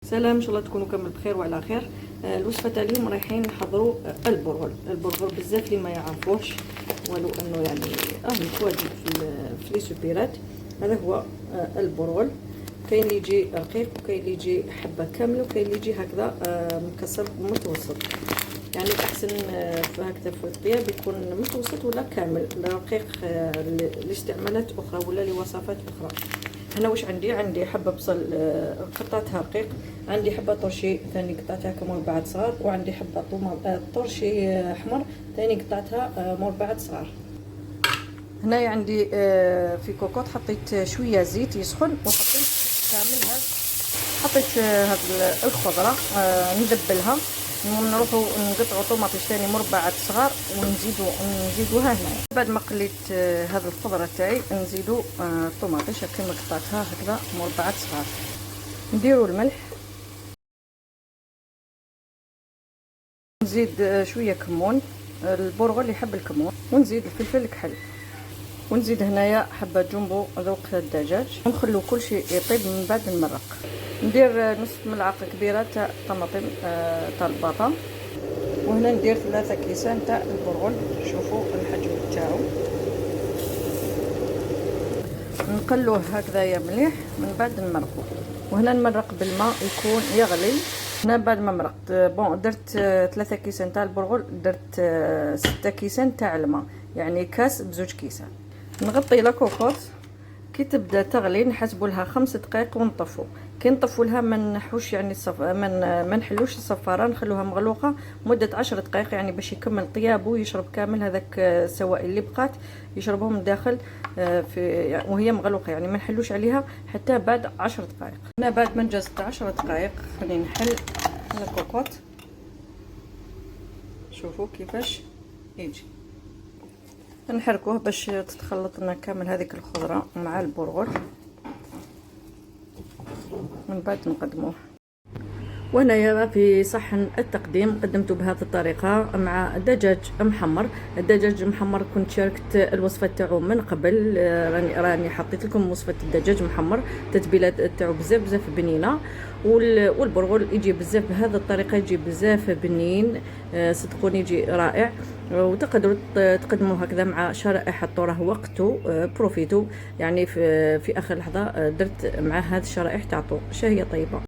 سلام، ان شاء الله تكونوا كامل بخير وعلى خير. الوصفه تاع اليوم رايحين نحضروا البرغل بزاف اللي ما يعرفوش، ولو انه يعني متواجد في لي سوبيرات. هذا هو البرغل. كاين اللي يجي رقيق، وكاين اللي يجي حبه كامله، وكاين اللي يجي هكذا مكسر متوسط. يعني الاحسن في هكذا في الطياب يكون متوسط ولا كامل. رقيق لاستعمالات اخرى ولا لوصفات اخرى. هنا واش عندي حبه بصل قطعتها رقيق، عندي حبه طرشي ثاني قطعتها مربعات صغار، وعندي حبه طرشي احمر ثاني قطعتها مربعات صغار. هنايا عندي في كوكوط حطيت شويه زيت يسخن، وحطيت كامل حطيت هاد الخضره ندبلها. نروحوا نقطعوا طوماطيش ثاني مربعات صغار ونزيدوها هنا. بعد ما قليت هذه الخضره تاعي نزيدوا الطوماطيش كما قطعتها هكذا مربعات صغار. نديروا الملح، نزيد شويه كمون، البرغل يحب الكمون، ونزيد الفلفل الكحل، ونزيد هنايا حبه جumbo ذوق الدجاج. نخلو كل شيء يطيب من بعد نمرق. ندير نصف ملعقه كبيره تاع طماطم تاع الباطا، وهنا ندير 3 كيسان تاع البرغل. شوفوا الحجم تاعو. نقلوه هكذايا مليح من بعد نمرقوه. وهنا نمرق بالماء يكون يغلي. هنا بعد ما مرقت درت 3 كيسان تاع البرغل، درت 6 كيسان تاع الماء، يعني كاس بزوج كيسان. نغطي لا كوكوط كي تبدا تغلي، نحسبوا لها 5 دقائق ونطفوا. كي نطفوا لها ما نحوش يعني ما نحلوش الصفاره، نخلوها مغلوقه مده 10 دقائق، يعني باش يكمل طيابه ويشرب كامل هذاك السوائل اللي بقات، يشربهم من داخل في وهي مغلوقه، يعني ما نحلوش عليها حتى بعد 10 دقائق. هنا بعد ما نجزت 10 دقائق خلينا نحل الكوكوط. شوفوا كيفاش يجي. نحركوه باش تتخلط لنا كامل هذيك الخضره مع البرغل، من بعد نقدموه. وهنايا في صحن التقديم قدمته بهذه الطريقه مع دجاج محمر. الدجاج المحمر كنت شاركت الوصفه تاعو من قبل، راني حطيت لكم وصفه الدجاج محمر، التتبيلات تاعو بزاف بنينه، والبرغل يجي بزاف بهذه الطريقه، يجي بزاف بنين صدقوني يجي رائع. وتقدروا تقدموا هكذا مع شرائح الطوره وقته بروفيتو، يعني في اخر لحظه درت مع هذه الشرائح تعطوا شهيه طيبه.